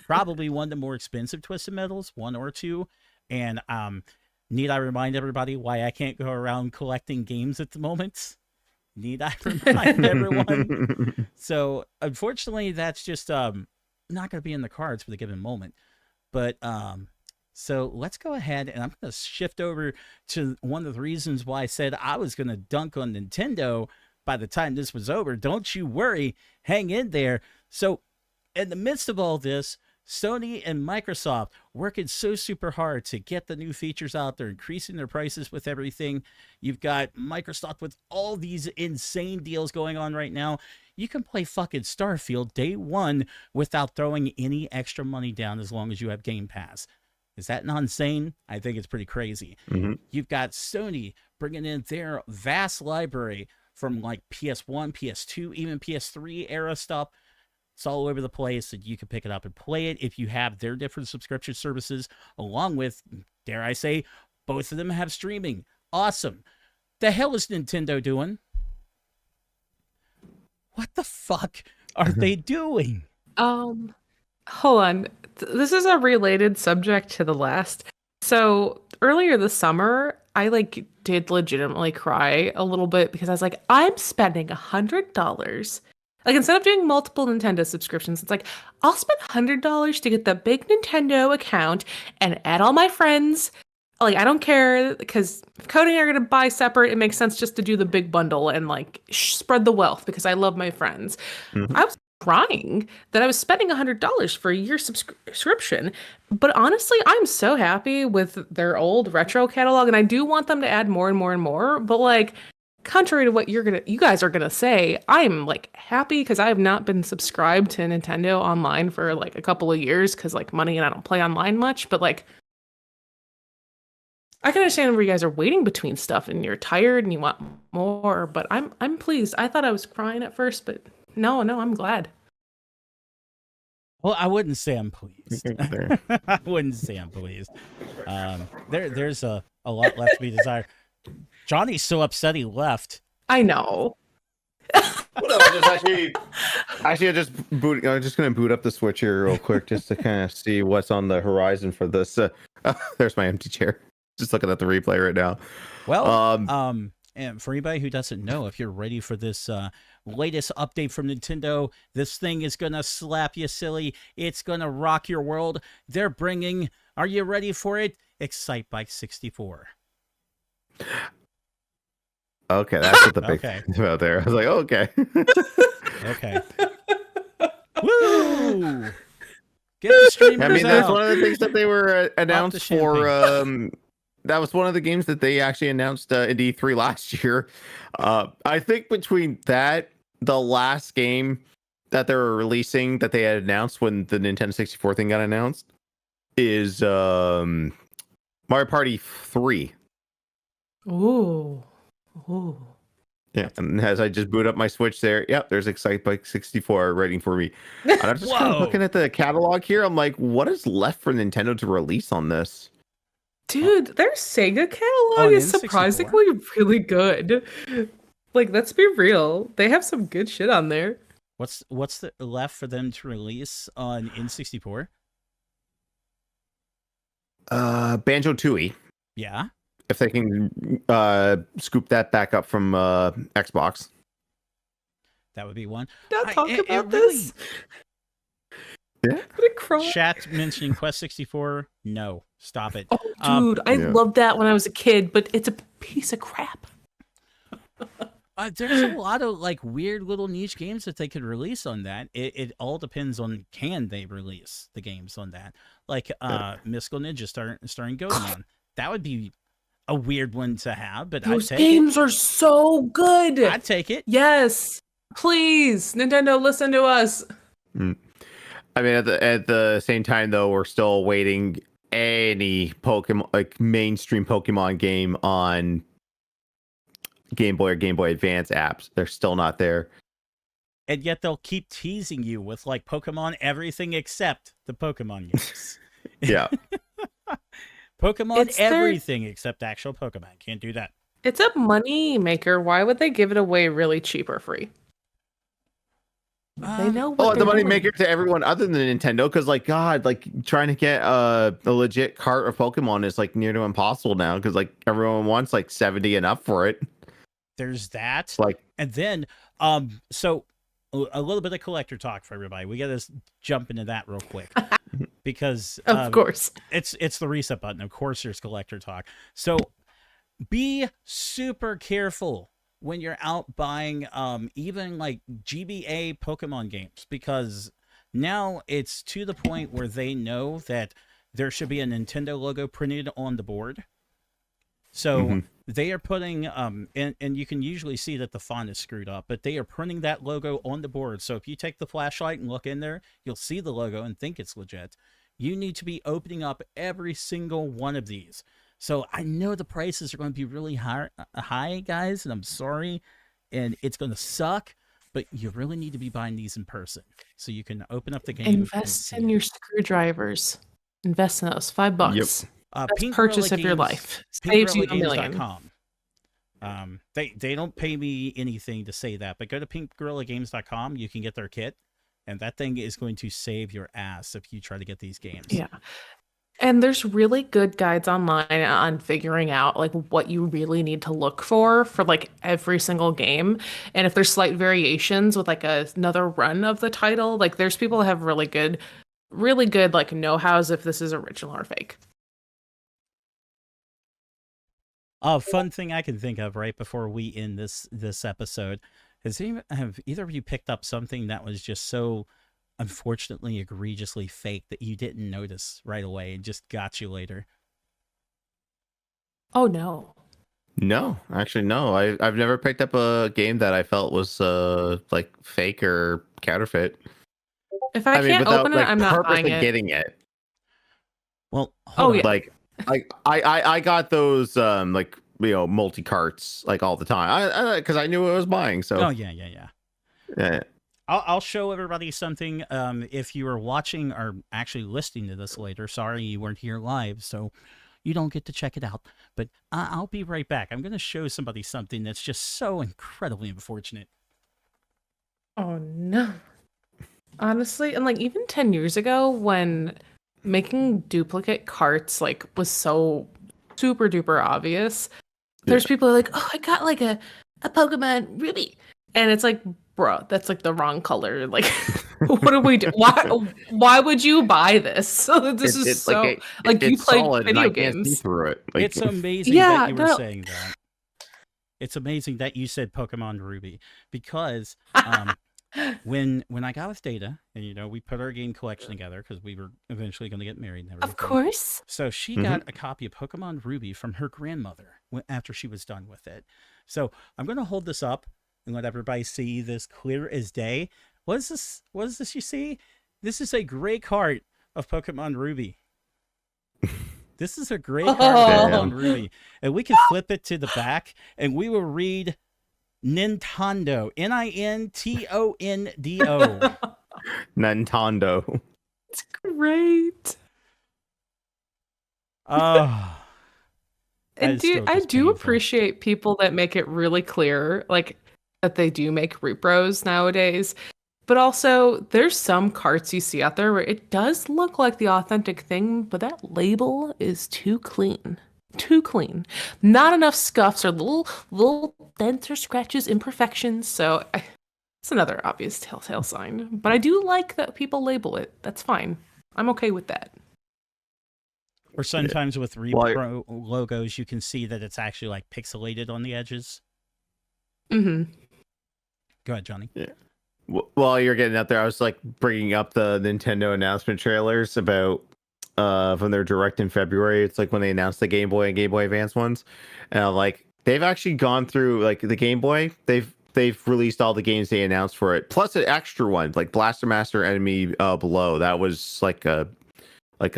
probably one of the more expensive Twisted Metals, 1 or 2. And need I remind everybody why I can't go around collecting games at the moment? Need I remind everyone? So, unfortunately, that's just not going to be in the cards for the given moment. But, so let's go ahead, and I'm going to shift over to one of the reasons why I said I was going to dunk on Nintendo by the time this was over. Don't you worry. Hang in there. So, in the midst of all this, Sony and Microsoft working so super hard to get the new features out. They're increasing their prices with everything. You've got Microsoft with all these insane deals going on right now. You can play fucking Starfield day one without throwing any extra money down as long as you have Game Pass. Is that not insane? I think it's pretty crazy. You've got Sony bringing in their vast library from like PS1, PS2, even PS3 era stuff. It's all over the place, and you can pick it up and play it if you have their different subscription services, along with, dare I say, both of them have streaming. Awesome. The hell is Nintendo doing? What the fuck are they doing? Hold on. This is a related subject to the last. So earlier this summer, I did legitimately cry a little bit because I was like, I'm spending $100. Like, instead of doing multiple Nintendo subscriptions, it's like, I'll spend $100 to get the big Nintendo account and add all my friends. like I don't care because if Cody and I are gonna buy separate, it makes sense just to do the big bundle and like spread the wealth because I love my friends. Mhm. I was crying that I was spending $100 for a year subscription, but honestly, I'm so happy with their old retro catalog, and I do want them to add more and more and more. But like, contrary to what you guys are gonna say, I'm like happy because I have not been subscribed to Nintendo online for like a couple of years because like money and I don't play online much. But like, I can understand where you guys are waiting between stuff and you're tired and you want more. But I'm pleased. I thought I was crying at first, but no, I'm glad. Well, I wouldn't say I'm pleased. There. I wouldn't say I'm pleased. There's a lot left to be desired. Johnny's so upset he left. I know. Well, no, I'm just gonna boot up the Switch here real quick just to kind of see what's on the horizon for this. There's my empty chair. Just looking at the replay right now. Well, and for anybody who doesn't know, if you're ready for this latest update from Nintendo, this thing is gonna slap you silly. It's gonna rock your world. They're bringing. Are you ready for it? Excite Bike 64. Okay, that's what the big Okay. thing about there. I was like, okay. Okay. Woo! Get the streamers I mean, that's out. one of the things that they were announced for. champagne. That was one of the games that they actually announced in D3 last year. I think between that, the last game that they were releasing that they had announced when the Nintendo 64 thing got announced is Mario Party 3. Ooh. Yeah, and as I just boot up my Switch there, yep, there's Excite Bike 64 waiting for me. And I'm just kind of Whoa. looking at the catalog here. I'm like, what is left for Nintendo to release on this? Dude, their Sega catalog On is N64? surprisingly really good. Like, let's be real. They have some good shit on there. What's left for them to release on N64? Banjo Tooie, Yeah. if they can scoop that back up from Xbox. That would be one. Not talk it about really- this. Yeah. I'm gonna cry. Chat mentioning Quest 64. No, stop it. Oh, dude, I Yeah. loved that when I was a kid, but it's a piece of crap. There's a lot of like weird little niche games that they could release on that. It all depends on can they release the games on that. Like Mystical Ninja starring Goemon. That would be a weird one to have, but Those I'd take games are so good. it. I'd take it. Yes, please, Nintendo, listen to us. I mean, at the same time, though, we're still awaiting any Pokemon, like mainstream Pokemon game on Game Boy or Game Boy Advance apps. They're still not there. And yet they'll keep teasing you with like Pokemon everything except the Pokemon games. Yeah. Pokemon It's their- everything except actual Pokemon. Can't do that. It's a money maker. Why would they give it away really cheap or free? They know what Oh, the they're money doing. maker to everyone other than Nintendo, because like God, like trying to get a legit cart of Pokemon is like near to impossible now, because like everyone wants like 70 and up for it. There's that. Like, And then, so a little bit of collector talk for everybody. We got to jump into that real quick because Of course. it's the reset button. Of course, there's collector talk. So be super careful when you're out buying even like GBA Pokemon games, because now it's to the point where they know that there should be a Nintendo logo printed on the board. So they are putting and you can usually see that the font is screwed up, but they are printing that logo on the board. So if you take the flashlight and look in there, you'll see the logo and think it's legit. You need to be opening up every single one of these. So I know the prices are going to be really high, guys, and I'm sorry, and it's going to suck, but you really need to be buying these in person so you can open up the game. and Invest see in it. your screwdrivers. Invest in those. $5. Best Pink purchase Gorilla of your Games- life. Saves you a pinkgorillagames.com. million. They don't pay me anything to say that, but go to pinkgorillagames.com. You can get their kit, and that thing is going to save your ass if you try to get these games. Yeah. And there's really good guides online on figuring out like what you really need to look for like every single game. And if there's slight variations with like another run of the title, like there's people that have really good like know-hows if this is original or fake. A fun thing I can think of right before we end this episode have either of you picked up something that was just so unfortunately egregiously fake that you didn't notice right away and just got you later? Oh no. No, actually, no. I've never picked up a game that I felt was like fake or counterfeit. If I can't without open it, like I'm not buying purposely it. getting it. Well, hold Oh, on. yeah. Like I got those like multi carts like all the time. Because I knew what I was buying. So Oh yeah. yeah. I'll show everybody something. If you are watching or actually listening to this later, sorry you weren't here live, so you don't get to check it out. But I'll be right back. I'm going to show somebody something that's just so incredibly unfortunate. Oh no. Honestly, and like even 10 years ago when making duplicate carts like was so super duper obvious, there's people who are like, oh, I got like a Pokemon Ruby. And it's like, bro, that's like the wrong color. Like, what do we do? Why would you buy this? This is It's so like you it's play solid and video I can't see games. through it. Like, It's amazing Yeah, that you were no. saying that. It's amazing that you said Pokemon Ruby because when I got with Data and we put our game collection together because we were eventually going to get married and everything. Of course. So she got a copy of Pokemon Ruby from her grandmother after she was done with it. So I'm going to hold this up and let everybody see this clear as day. What is this? What is this you see? This is a gray card of Pokemon Ruby. This is a gray card of Pokemon Ruby. And we can flip it to the back and we will read Nintendo. Nintondo. Nintendo. It's great. Oh. And I do appreciate people that make it really clear, like that they do make repros nowadays. But also, there's some carts you see out there where it does look like the authentic thing, but that label is too clean. Too clean. Not enough scuffs or little dents or scratches, imperfections. So it's another obvious telltale sign. But I do like that people label it. That's fine. I'm okay with that. Or sometimes with repro logos, you can see that it's actually like pixelated on the edges. Mm-hmm. Go ahead, Johnny. Yeah. While you're getting out there, I was like bringing up the Nintendo announcement trailers about from their Direct in February. It's like when they announced the Game Boy and Game Boy Advance ones, and like they've actually gone through like the Game Boy. They've released all the games they announced for it, plus an extra one like Blaster Master Enemy Below. That was like a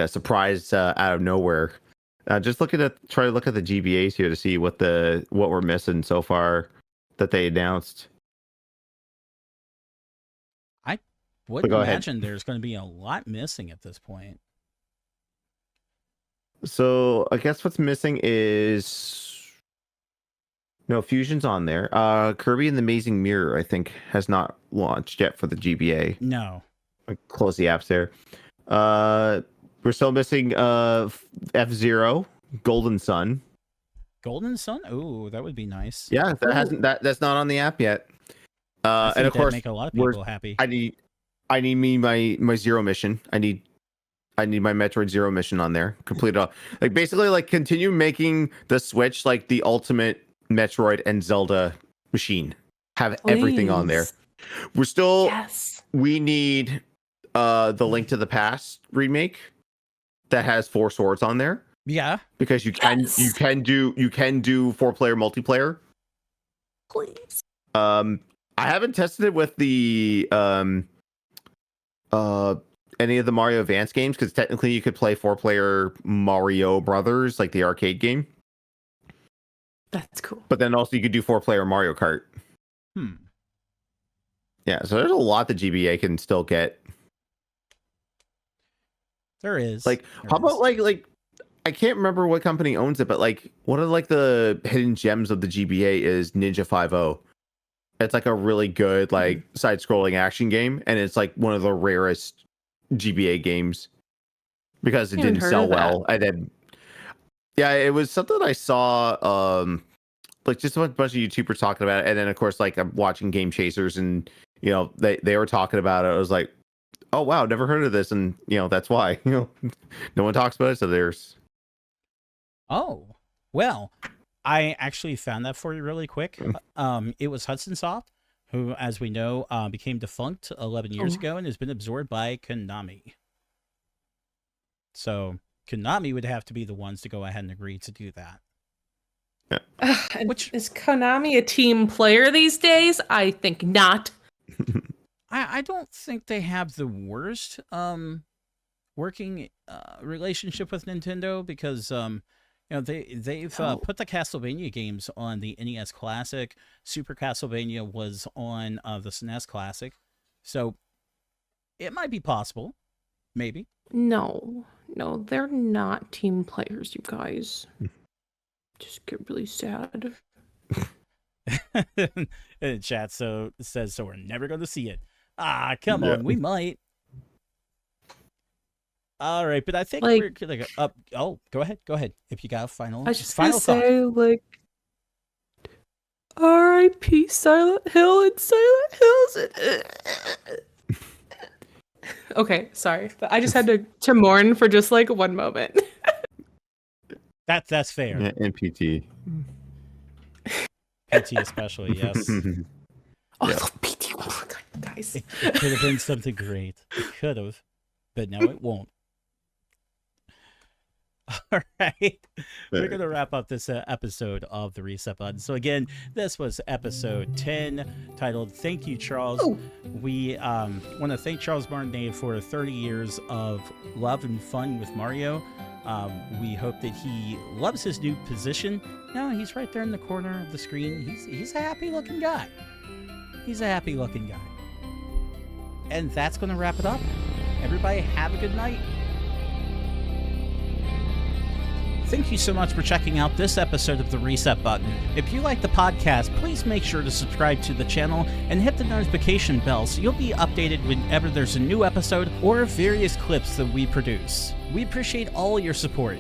surprise out of nowhere. Just try to look at the GBAs here to see what we're missing so far that they announced. I wouldn't imagine there's going to be a lot missing at this point. So I guess what's missing is no Fusion's on there. Kirby and the Amazing Mirror, I think, has not launched yet for the GBA. No. Close the apps there. We're still missing F-Zero, Golden Sun. Golden Sun? Oh, that would be nice. Yeah, that's not on the app yet. And of course, make a lot of people happy. I need my Zero mission. I need my Metroid Zero mission on there. Complete it all. Like basically like continue making the Switch like the ultimate Metroid and Zelda machine. Have everything on there. We're still we need the Link to the Past remake that has 4 swords on there. Yeah. Because you can do 4-player multiplayer. Please. I haven't tested it with the any of the Mario Advance games because technically you could play 4-player Mario Brothers, like the arcade game. That's cool. But then also you could do 4-player Mario Kart. Yeah, so there's a lot the GBA can still get. There is. Like, how about like I can't remember what company owns it, but like one of like the hidden gems of the GBA is Ninja 5-0. It's like a really good like side-scrolling action game, and it's like one of the rarest GBA games because it didn't sell well. And then it was something I saw like just a bunch of YouTubers talking about it, and then of course like I'm watching Game Chasers, and they were talking about it. I was like, oh wow, never heard of this, and that's why no one talks about it. So there's well, I actually found that for you really quick. It was Hudson Soft, who, as we know, became defunct 11 years ago and has been absorbed by Konami. So Konami would have to be the ones to go ahead and agree to do that. Which is Konami a team player these days? I think not. I don't think they have the worst working relationship with Nintendo because they've put the Castlevania games on the NES Classic. Super Castlevania was on the SNES Classic, so it might be possible, maybe. No, they're not team players, you guys. Just get really sad. And chat says so we're never going to see it. Come on, we might. All right, but I think we're gonna go. Oh, go ahead. If you got a final, I was just final gonna say, like, R.I.P. Silent Hill and Silent Hills. Okay, sorry, but I just had to mourn for just like one moment. That's fair. Yeah, and PT. PT especially, yes. I love PT. Oh my God, guys. It could have been something great. It could have, but now it won't. All right, we're going to wrap up this episode of the Reset Button. So again, this was episode 10, titled "Thank You, Charles." Oh. We want to thank Charles Martinet for 30 years of love and fun with Mario. We hope that he loves his new position. No, he's right there in the corner of the screen. He's a happy-looking guy. He's a happy-looking guy. And that's going to wrap it up. Everybody, have a good night. Thank you so much for checking out this episode of The Reset Button. If you like the podcast, please make sure to subscribe to the channel and hit the notification bell so you'll be updated whenever there's a new episode or various clips that we produce. We appreciate all your support.